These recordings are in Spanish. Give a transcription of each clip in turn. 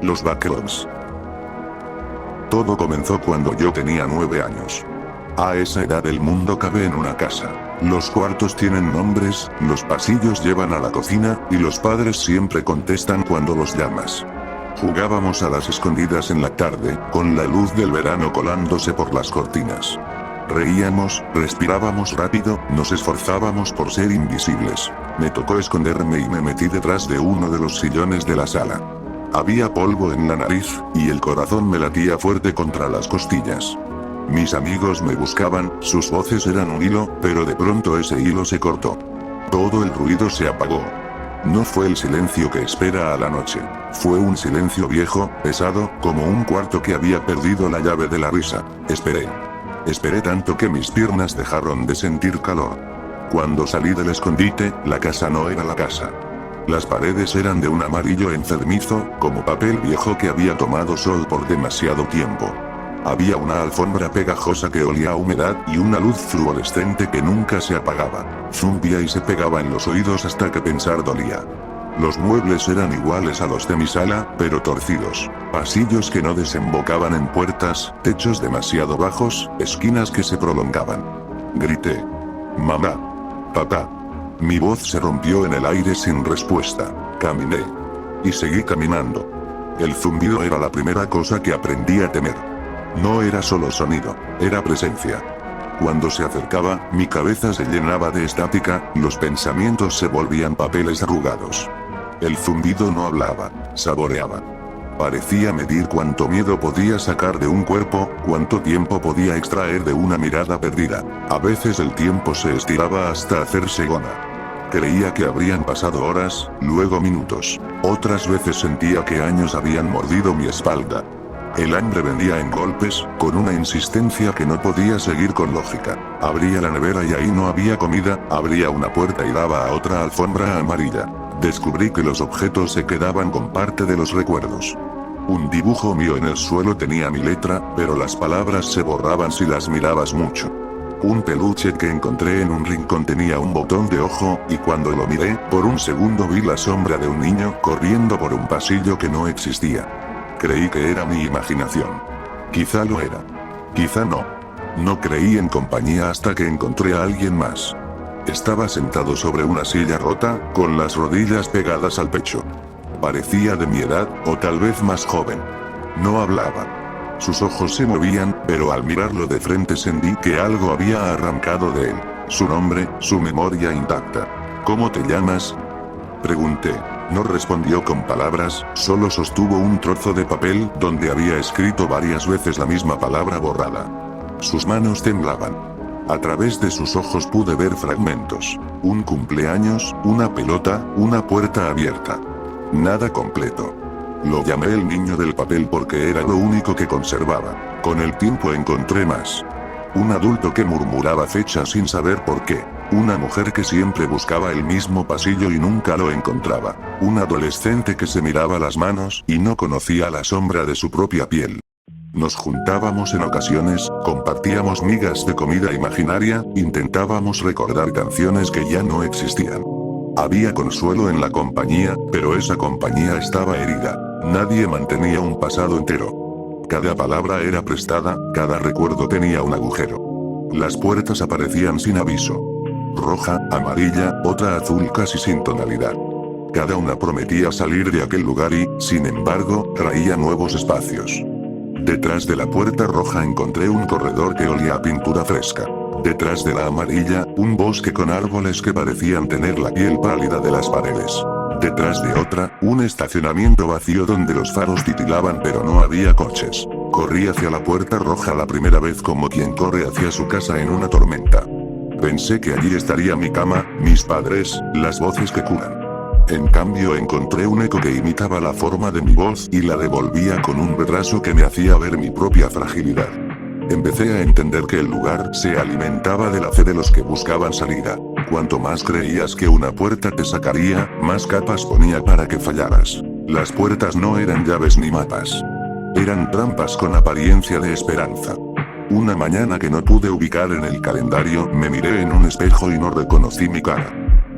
Los Backrooms. Todo comenzó cuando yo tenía 9 años. A esa edad el mundo cabe en una casa. Los cuartos tienen nombres, los pasillos llevan a la cocina, y los padres siempre contestan cuando los llamas. Jugábamos a las escondidas en la tarde, con la luz del verano colándose por las cortinas. Reíamos, respirábamos rápido, nos esforzábamos por ser invisibles. Me tocó esconderme y me metí detrás de uno de los sillones de la sala. Había polvo en la nariz, y el corazón me latía fuerte contra las costillas. Mis amigos me buscaban, sus voces eran un hilo, pero de pronto ese hilo se cortó. Todo el ruido se apagó. No fue el silencio que espera a la noche. Fue un silencio viejo, pesado, como un cuarto que había perdido la llave de la risa. Esperé. Esperé tanto que mis piernas dejaron de sentir calor. Cuando salí del escondite, la casa no era la casa. Las paredes eran de un amarillo enfermizo, como papel viejo que había tomado sol por demasiado tiempo. Había una alfombra pegajosa que olía a humedad y una luz fluorescente que nunca se apagaba. Zumbía y se pegaba en los oídos hasta que pensar dolía. Los muebles eran iguales a los de mi sala, pero torcidos. Pasillos que no desembocaban en puertas, techos demasiado bajos, esquinas que se prolongaban. Grité. Mamá. Papá. Mi voz se rompió en el aire sin respuesta. Caminé. Y seguí caminando. El zumbido era la primera cosa que aprendí a temer. No era solo sonido, era presencia. Cuando se acercaba, mi cabeza se llenaba de estática, los pensamientos se volvían papeles arrugados. El zumbido no hablaba, saboreaba. Parecía medir cuánto miedo podía sacar de un cuerpo, cuánto tiempo podía extraer de una mirada perdida. A veces el tiempo se estiraba hasta hacerse goma. Creía que habrían pasado horas, luego minutos. Otras veces sentía que años habían mordido mi espalda. El hambre vendía en golpes, con una insistencia que no podía seguir con lógica. Abría la nevera y ahí no había comida, abría una puerta y daba a otra alfombra amarilla. Descubrí que los objetos se quedaban con parte de los recuerdos. Un dibujo mío en el suelo tenía mi letra, pero las palabras se borraban si las mirabas mucho. Un peluche que encontré en un rincón tenía un botón de ojo, y cuando lo miré, por un segundo vi la sombra de un niño corriendo por un pasillo que no existía. Creí que era mi imaginación. Quizá lo era. Quizá no. No creí en compañía hasta que encontré a alguien más. Estaba sentado sobre una silla rota, con las rodillas pegadas al pecho. Parecía de mi edad, o tal vez más joven. No hablaba. Sus ojos se movían, pero al mirarlo de frente sentí que algo había arrancado de él. Su nombre, su memoria intacta. ¿Cómo te llamas? Pregunté. No respondió con palabras, solo sostuvo un trozo de papel donde había escrito varias veces la misma palabra borrada. Sus manos temblaban. A través de sus ojos pude ver fragmentos. Un cumpleaños, una pelota, una puerta abierta. Nada completo. Lo llamé el niño del papel porque era lo único que conservaba. Con el tiempo encontré más. Un adulto que murmuraba fechas sin saber por qué. Una mujer que siempre buscaba el mismo pasillo y nunca lo encontraba. Un adolescente que se miraba las manos y no conocía la sombra de su propia piel. Nos juntábamos en ocasiones, compartíamos migas de comida imaginaria, intentábamos recordar canciones que ya no existían. Había consuelo en la compañía, pero esa compañía estaba herida. Nadie mantenía un pasado entero. Cada palabra era prestada, cada recuerdo tenía un agujero. Las puertas aparecían sin aviso. Roja, amarilla, otra azul casi sin tonalidad. Cada una prometía salir de aquel lugar y, sin embargo, traía nuevos espacios. Detrás de la puerta roja encontré un corredor que olía a pintura fresca. Detrás de la amarilla, un bosque con árboles que parecían tener la piel pálida de las paredes. Detrás de otra, un estacionamiento vacío donde los faros titilaban pero no había coches. Corrí hacia la puerta roja la primera vez como quien corre hacia su casa en una tormenta. Pensé que allí estaría mi cama, mis padres, las voces que curan. En cambio encontré un eco que imitaba la forma de mi voz y la devolvía con un retraso que me hacía ver mi propia fragilidad. Empecé a entender que el lugar se alimentaba de la fe de los que buscaban salida. Cuanto más creías que una puerta te sacaría, más capas ponía para que fallaras. Las puertas no eran llaves ni mapas. Eran trampas con apariencia de esperanza. Una mañana que no pude ubicar en el calendario, me miré en un espejo y no reconocí mi cara.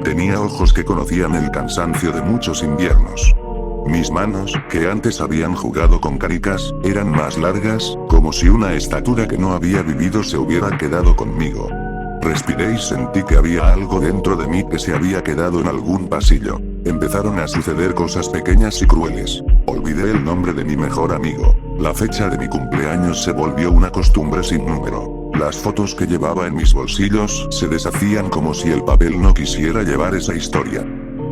Tenía ojos que conocían el cansancio de muchos inviernos. Mis manos, que antes habían jugado con canicas, eran más largas, como si una estatura que no había vivido se hubiera quedado conmigo. Respiré y sentí que había algo dentro de mí que se había quedado en algún pasillo. Empezaron a suceder cosas pequeñas y crueles. Olvidé el nombre de mi mejor amigo. La fecha de mi cumpleaños se volvió una costumbre sin número. Las fotos que llevaba en mis bolsillos se deshacían como si el papel no quisiera llevar esa historia.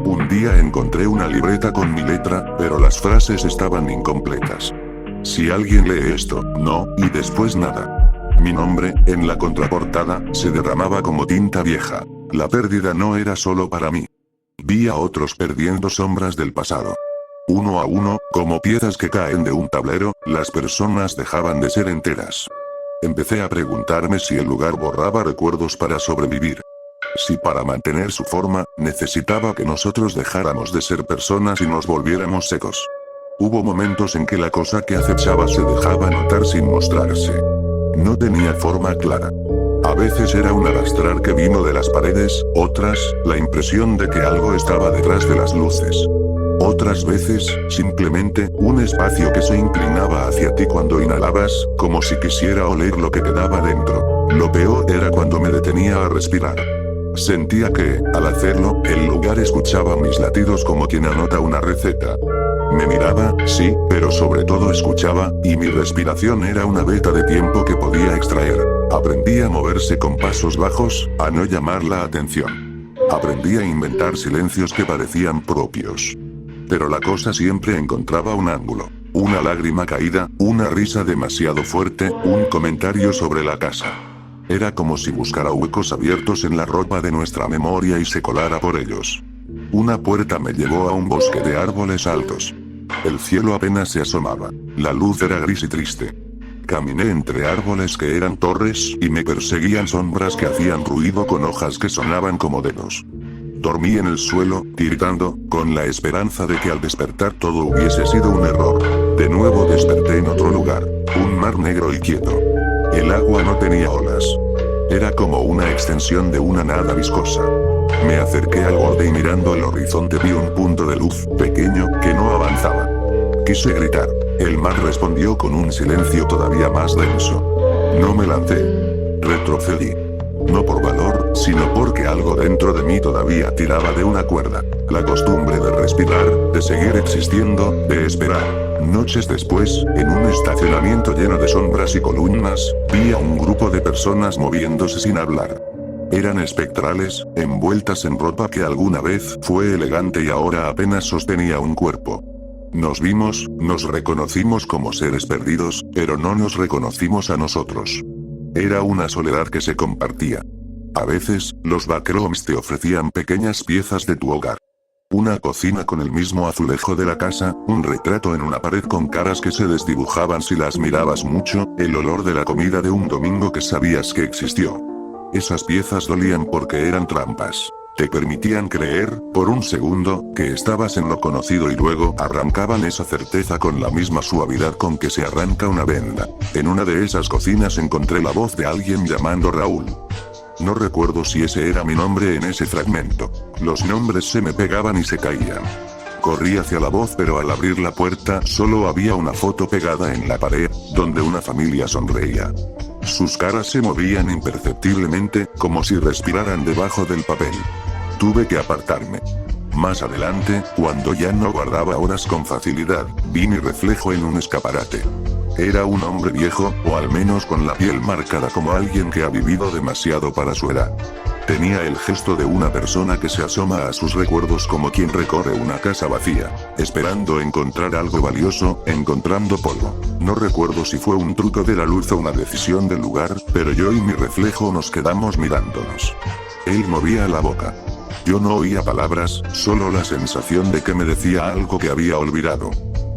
Un día encontré una libreta con mi letra, pero las frases estaban incompletas. Si alguien lee esto, no, y después nada. Mi nombre, en la contraportada, se derramaba como tinta vieja. La pérdida no era solo para mí. Vi a otros perdiendo sombras del pasado. Uno a uno, como piezas que caen de un tablero, las personas dejaban de ser enteras. Empecé a preguntarme si el lugar borraba recuerdos para sobrevivir. Si para mantener su forma, necesitaba que nosotros dejáramos de ser personas y nos volviéramos secos. Hubo momentos en que la cosa que acechaba se dejaba notar sin mostrarse. No tenía forma clara. A veces era un arrastrar que vino de las paredes, otras, la impresión de que algo estaba detrás de las luces. Otras veces, simplemente, un espacio que se inclinaba hacia ti cuando inhalabas, como si quisiera oler lo que quedaba dentro. Lo peor era cuando me detenía a respirar. Sentía que, al hacerlo, el lugar escuchaba mis latidos como quien anota una receta. Me miraba, sí, pero sobre todo escuchaba, y mi respiración era una veta de tiempo que podía extraer. Aprendí a moverse con pasos bajos, a no llamar la atención. Aprendí a inventar silencios que parecían propios. Pero la cosa siempre encontraba un ángulo. Una lágrima caída, una risa demasiado fuerte, un comentario sobre la casa. Era como si buscara huecos abiertos en la ropa de nuestra memoria y se colara por ellos. Una puerta me llevó a un bosque de árboles altos. El cielo apenas se asomaba. La luz era gris y triste. Caminé entre árboles que eran torres y me perseguían sombras que hacían ruido con hojas que sonaban como dedos. Dormí en el suelo, tiritando, con la esperanza de que al despertar todo hubiese sido un error. De nuevo desperté en otro lugar, un mar negro y quieto. El agua no tenía olas. Era como una extensión de una nada viscosa. Me acerqué al borde y mirando el horizonte vi un punto de luz, pequeño, que no avanzaba. Quise gritar. El mar respondió con un silencio todavía más denso. No me lancé. Retrocedí. No por valor, sino porque algo dentro de mí todavía tiraba de una cuerda. La costumbre de respirar, de seguir existiendo, de esperar. Noches después, en un estacionamiento lleno de sombras y columnas, vi a un grupo de personas moviéndose sin hablar. Eran espectrales, envueltas en ropa que alguna vez fue elegante y ahora apenas sostenía un cuerpo. Nos vimos, nos reconocimos como seres perdidos, pero no nos reconocimos a nosotros. Era una soledad que se compartía. A veces, los backrooms te ofrecían pequeñas piezas de tu hogar. Una cocina con el mismo azulejo de la casa, un retrato en una pared con caras que se desdibujaban si las mirabas mucho, el olor de la comida de un domingo que sabías que existió. Esas piezas dolían porque eran trampas. Te permitían creer, por un segundo, que estabas en lo conocido y luego arrancaban esa certeza con la misma suavidad con que se arranca una venda. En una de esas cocinas encontré la voz de alguien llamando Raúl. No recuerdo si ese era mi nombre en ese fragmento. Los nombres se me pegaban y se caían. Corrí hacia la voz, pero al abrir la puerta solo había una foto pegada en la pared, donde una familia sonreía. Sus caras se movían imperceptiblemente, como si respiraran debajo del papel. Tuve que apartarme. Más adelante, cuando ya no guardaba horas con facilidad, vi mi reflejo en un escaparate. Era un hombre viejo, o al menos con la piel marcada como alguien que ha vivido demasiado para su edad. Tenía el gesto de una persona que se asoma a sus recuerdos como quien recorre una casa vacía, esperando encontrar algo valioso, encontrando polvo. No recuerdo si fue un truco de la luz o una decisión del lugar, pero yo y mi reflejo nos quedamos mirándonos. Él movía la boca. Yo no oía palabras, solo la sensación de que me decía algo que había olvidado.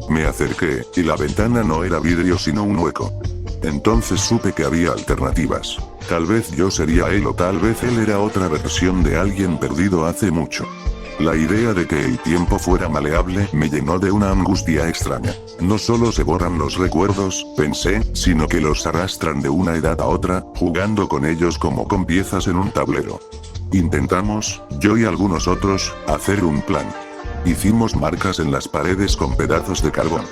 Me acerqué, y la ventana no era vidrio sino un hueco. Entonces supe que había alternativas. Tal vez yo sería él o tal vez él era otra versión de alguien perdido hace mucho. La idea de que el tiempo fuera maleable me llenó de una angustia extraña. No solo se borran los recuerdos, pensé, sino que los arrastran de una edad a otra, jugando con ellos como con piezas en un tablero. Intentamos, yo y algunos otros, hacer un plan. Hicimos marcas en las paredes con pedazos de carbón.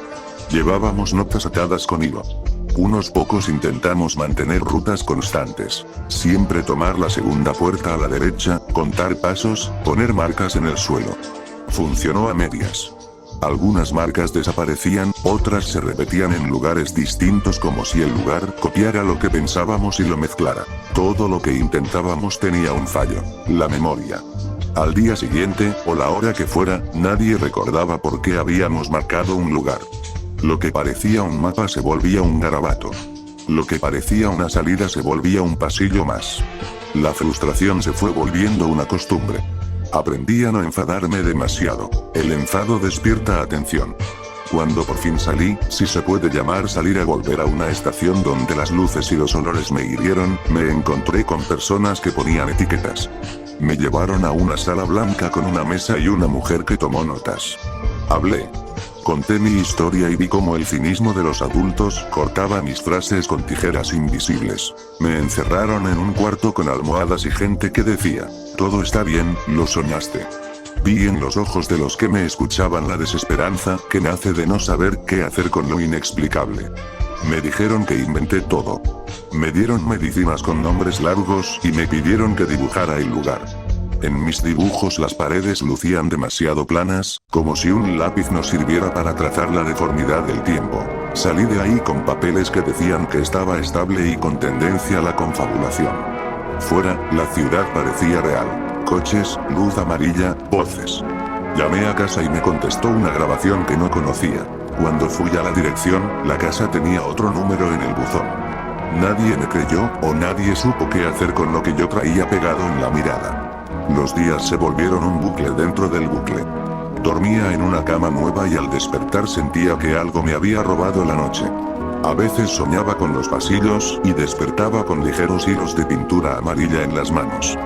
Llevábamos notas atadas con hilo. Unos pocos intentamos mantener rutas constantes. Siempre tomar la segunda puerta a la derecha, contar pasos, poner marcas en el suelo. Funcionó a medias. Algunas marcas desaparecían, otras se repetían en lugares distintos como si el lugar copiara lo que pensábamos y lo mezclara. Todo lo que intentábamos tenía un fallo: la memoria. Al día siguiente, o la hora que fuera, nadie recordaba por qué habíamos marcado un lugar. Lo que parecía un mapa se volvía un garabato. Lo que parecía una salida se volvía un pasillo más. La frustración se fue volviendo una costumbre. Aprendí a no enfadarme demasiado. El enfado despierta atención. Cuando por fin salí, si se puede llamar salir, a volver a una estación donde las luces y los olores me hirieron, me encontré con personas que ponían etiquetas. Me llevaron a una sala blanca con una mesa y una mujer que tomó notas. Hablé. Conté mi historia y vi cómo el cinismo de los adultos cortaba mis frases con tijeras invisibles. Me encerraron en un cuarto con almohadas y gente que decía: todo está bien, lo soñaste. Vi en los ojos de los que me escuchaban la desesperanza que nace de no saber qué hacer con lo inexplicable. Me dijeron que inventé todo. Me dieron medicinas con nombres largos y me pidieron que dibujara el lugar. En mis dibujos las paredes lucían demasiado planas, como si un lápiz no sirviera para trazar la deformidad del tiempo. Salí de ahí con papeles que decían que estaba estable y con tendencia a la confabulación. Fuera, la ciudad parecía real. Coches, luz amarilla, voces. Llamé a casa y me contestó una grabación que no conocía. Cuando fui a la dirección, la casa tenía otro número en el buzón. Nadie me creyó, o nadie supo qué hacer con lo que yo traía pegado en la mirada. Los días se volvieron un bucle dentro del bucle. Dormía en una cama nueva y al despertar sentía que algo me había robado la noche. A veces soñaba con los pasillos y despertaba con ligeros hilos de pintura amarilla en las manos.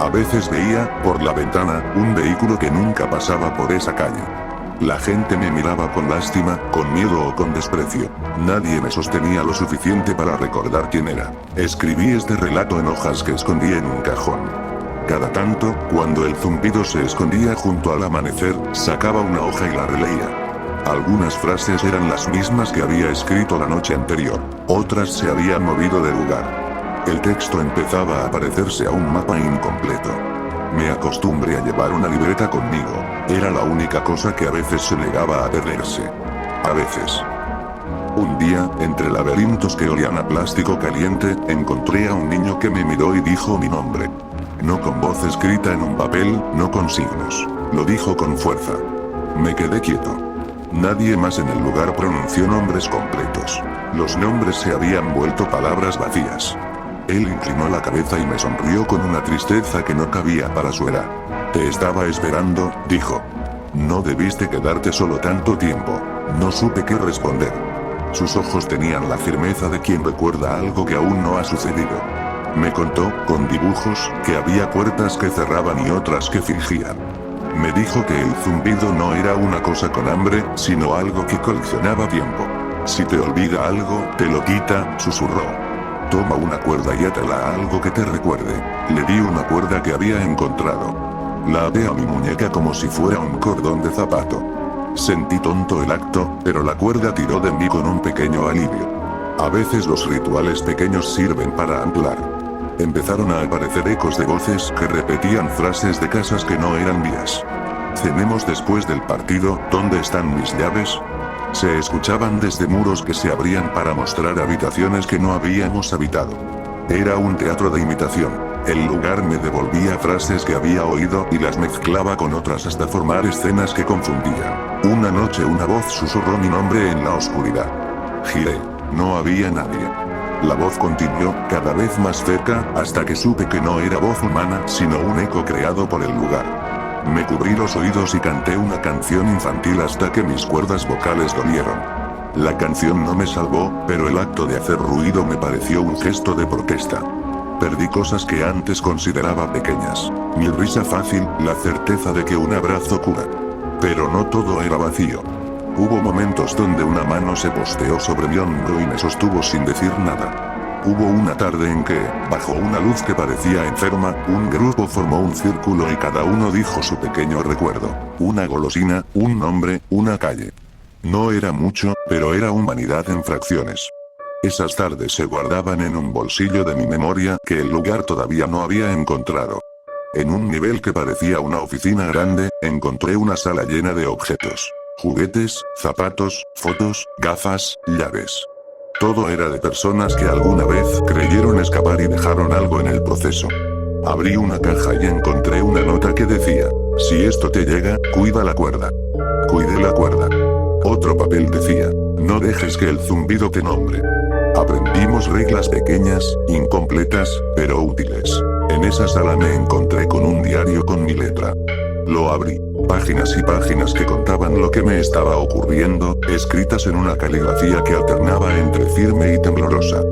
A veces veía, por la ventana, un vehículo que nunca pasaba por esa calle. La gente me miraba con lástima, con miedo o con desprecio. Nadie me sostenía lo suficiente para recordar quién era. Escribí este relato en hojas que escondí en un cajón. Cada tanto, cuando el zumbido se escondía junto al amanecer, sacaba una hoja y la releía. Algunas frases eran las mismas que había escrito la noche anterior, otras se habían movido de lugar. El texto empezaba a parecerse a un mapa incompleto. Me acostumbré a llevar una libreta conmigo, era la única cosa que a veces se negaba a perderse. A veces. Un día, entre laberintos que olían a plástico caliente, encontré a un niño que me miró y dijo mi nombre. No con voz escrita en un papel, no con signos. Lo dijo con fuerza. Me quedé quieto. Nadie más en el lugar pronunció nombres completos. Los nombres se habían vuelto palabras vacías. Él inclinó la cabeza y me sonrió con una tristeza que no cabía para su edad. Te estaba esperando, dijo. No debiste quedarte solo tanto tiempo. No supe qué responder. Sus ojos tenían la firmeza de quien recuerda algo que aún no ha sucedido. Me contó, con dibujos, que había puertas que cerraban y otras que fingían. Me dijo que el zumbido no era una cosa con hambre, sino algo que coleccionaba tiempo. Si te olvida algo, te lo quita, susurró. Toma una cuerda y átala a algo que te recuerde. Le di una cuerda que había encontrado. La até a mi muñeca como si fuera un cordón de zapato. Sentí tonto el acto, pero la cuerda tiró de mí con un pequeño alivio. A veces los rituales pequeños sirven para anclar. Empezaron a aparecer ecos de voces que repetían frases de casas que no eran mías. Cenemos después del partido, ¿dónde están mis llaves? Se escuchaban desde muros que se abrían para mostrar habitaciones que no habíamos habitado. Era un teatro de imitación. El lugar me devolvía frases que había oído y las mezclaba con otras hasta formar escenas que confundían. Una noche una voz susurró mi nombre en la oscuridad. Giré. No había nadie. La voz continuó, cada vez más cerca, hasta que supe que no era voz humana, sino un eco creado por el lugar. Me cubrí los oídos y canté una canción infantil hasta que mis cuerdas vocales dolieron. La canción no me salvó, pero el acto de hacer ruido me pareció un gesto de protesta. Perdí cosas que antes consideraba pequeñas. Mi risa fácil, la certeza de que un abrazo cura. Pero no todo era vacío. Hubo momentos donde una mano se posteó sobre mi hombro y me sostuvo sin decir nada. Hubo una tarde en que, bajo una luz que parecía enferma, un grupo formó un círculo y cada uno dijo su pequeño recuerdo. Una golosina, un nombre, una calle. No era mucho, pero era humanidad en fracciones. Esas tardes se guardaban en un bolsillo de mi memoria que el lugar todavía no había encontrado. En un nivel que parecía una oficina grande, encontré una sala llena de objetos. Juguetes, zapatos, fotos, gafas, llaves. Todo era de personas que alguna vez creyeron escapar y dejaron algo en el proceso. Abrí una caja y encontré una nota que decía: si esto te llega, cuida la cuerda. Cuidé la cuerda. Otro papel decía: no dejes que el zumbido te nombre. Aprendimos reglas pequeñas, incompletas, pero útiles. En esa sala me encontré con un diario con mi letra. Lo abrí. Páginas y páginas que contaban lo que me estaba ocurriendo, escritas en una caligrafía que alternaba entre firme y temblorosa.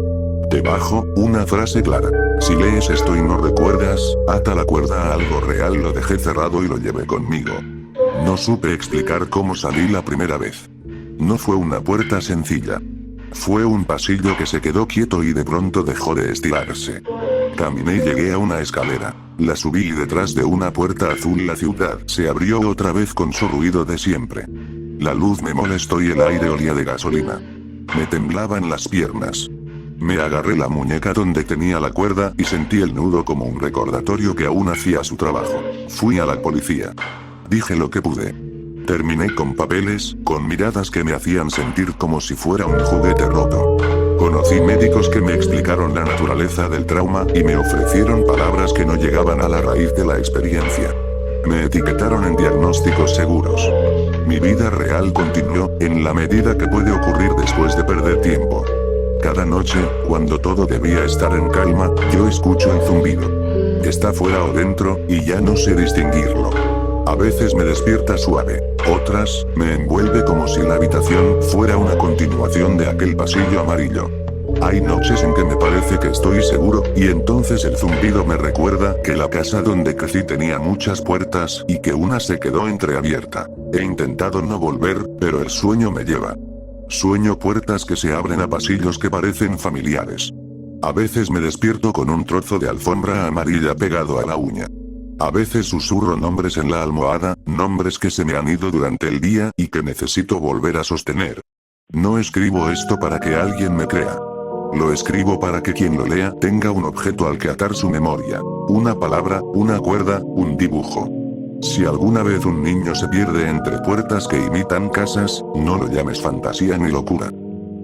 Debajo, una frase clara: si lees esto y no recuerdas, ata la cuerda a algo real. Lo dejé cerrado y lo llevé conmigo. No supe explicar cómo salí la primera vez. No fue una puerta sencilla. Fue un pasillo que se quedó quieto y de pronto dejó de estirarse. Caminé y llegué a una escalera. La subí y detrás de una puerta azul la ciudad se abrió otra vez con su ruido de siempre. La luz me molestó y el aire olía de gasolina. Me temblaban las piernas. Me agarré la muñeca donde tenía la cuerda y sentí el nudo como un recordatorio que aún hacía su trabajo. Fui a la policía. Dije lo que pude. Terminé con papeles, con miradas que me hacían sentir como si fuera un juguete roto. Conocí médicos que me explicaron la naturaleza del trauma y me ofrecieron palabras que no llegaban a la raíz de la experiencia. Me etiquetaron en diagnósticos seguros. Mi vida real continuó, en la medida que puede ocurrir después de perder tiempo. Cada noche, cuando todo debía estar en calma, yo escucho el zumbido. Está fuera o dentro, y ya no sé distinguirlo. A veces me despierta suave, otras, me envuelve como si la habitación fuera una continuación de aquel pasillo amarillo. Hay noches en que me parece que estoy seguro, y entonces el zumbido me recuerda que la casa donde crecí tenía muchas puertas y que una se quedó entreabierta. He intentado no volver, pero el sueño me lleva. Sueño puertas que se abren a pasillos que parecen familiares. A veces me despierto con un trozo de alfombra amarilla pegado a la uña. A veces susurro nombres en la almohada, nombres que se me han ido durante el día y que necesito volver a sostener. No escribo esto para que alguien me crea. Lo escribo para que quien lo lea tenga un objeto al que atar su memoria. Una palabra, una cuerda, un dibujo. Si alguna vez un niño se pierde entre puertas que imitan casas, no lo llames fantasía ni locura.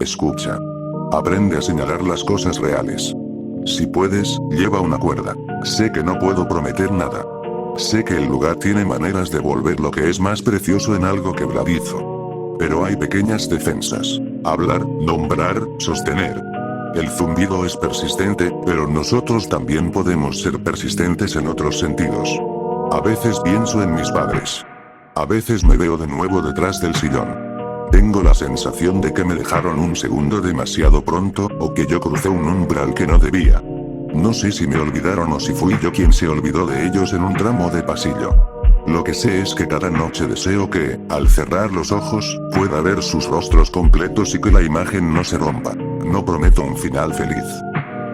Escucha. Aprende a señalar las cosas reales. Si puedes, lleva una cuerda. Sé que no puedo prometer nada. Sé que el lugar tiene maneras de volver lo que es más precioso en algo quebradizo. Pero hay pequeñas defensas. Hablar, nombrar, sostener. El zumbido es persistente, pero nosotros también podemos ser persistentes en otros sentidos. A veces pienso en mis padres. A veces me veo de nuevo detrás del sillón. Tengo la sensación de que me dejaron un segundo demasiado pronto, o que yo crucé un umbral que no debía. No sé si me olvidaron o si fui yo quien se olvidó de ellos en un tramo de pasillo. Lo que sé es que cada noche deseo que, al cerrar los ojos, pueda ver sus rostros completos y que la imagen no se rompa. No prometo un final feliz.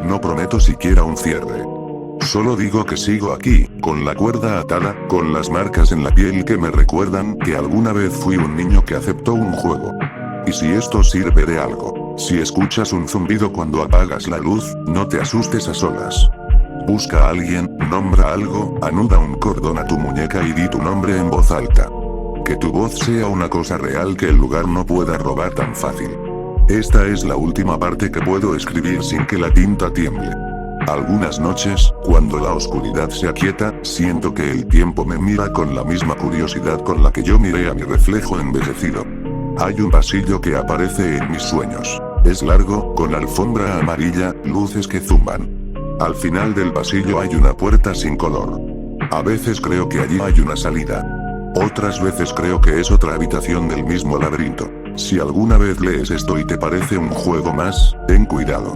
No prometo siquiera un cierre. Solo digo que sigo aquí, con la cuerda atada, con las marcas en la piel que me recuerdan que alguna vez fui un niño que aceptó un juego. Y si esto sirve de algo, si escuchas un zumbido cuando apagas la luz, no te asustes a solas. Busca a alguien, nombra algo, anuda un cordón a tu muñeca y di tu nombre en voz alta. Que tu voz sea una cosa real que el lugar no pueda robar tan fácil. Esta es la última parte que puedo escribir sin que la tinta tiemble. Algunas noches, cuando la oscuridad se aquieta, siento que el tiempo me mira con la misma curiosidad con la que yo miré a mi reflejo envejecido. Hay un pasillo que aparece en mis sueños. Es largo, con alfombra amarilla, luces que zumban. Al final del pasillo hay una puerta sin color. A veces creo que allí hay una salida. Otras veces creo que es otra habitación del mismo laberinto. Si alguna vez lees esto y te parece un juego más, ten cuidado.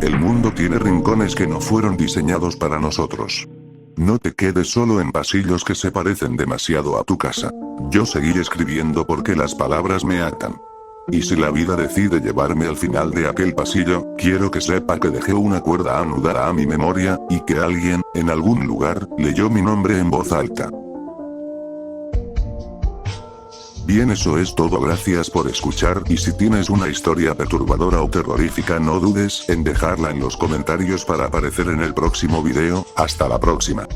El mundo tiene rincones que no fueron diseñados para nosotros. No te quedes solo en pasillos que se parecen demasiado a tu casa. Yo seguí escribiendo porque las palabras me atan. Y si la vida decide llevarme al final de aquel pasillo, quiero que sepa que dejé una cuerda anudada a mi memoria, y que alguien, en algún lugar, leyó mi nombre en voz alta. Bien, eso es todo, gracias por escuchar, y si tienes una historia perturbadora o terrorífica no dudes en dejarla en los comentarios para aparecer en el próximo video. Hasta la próxima.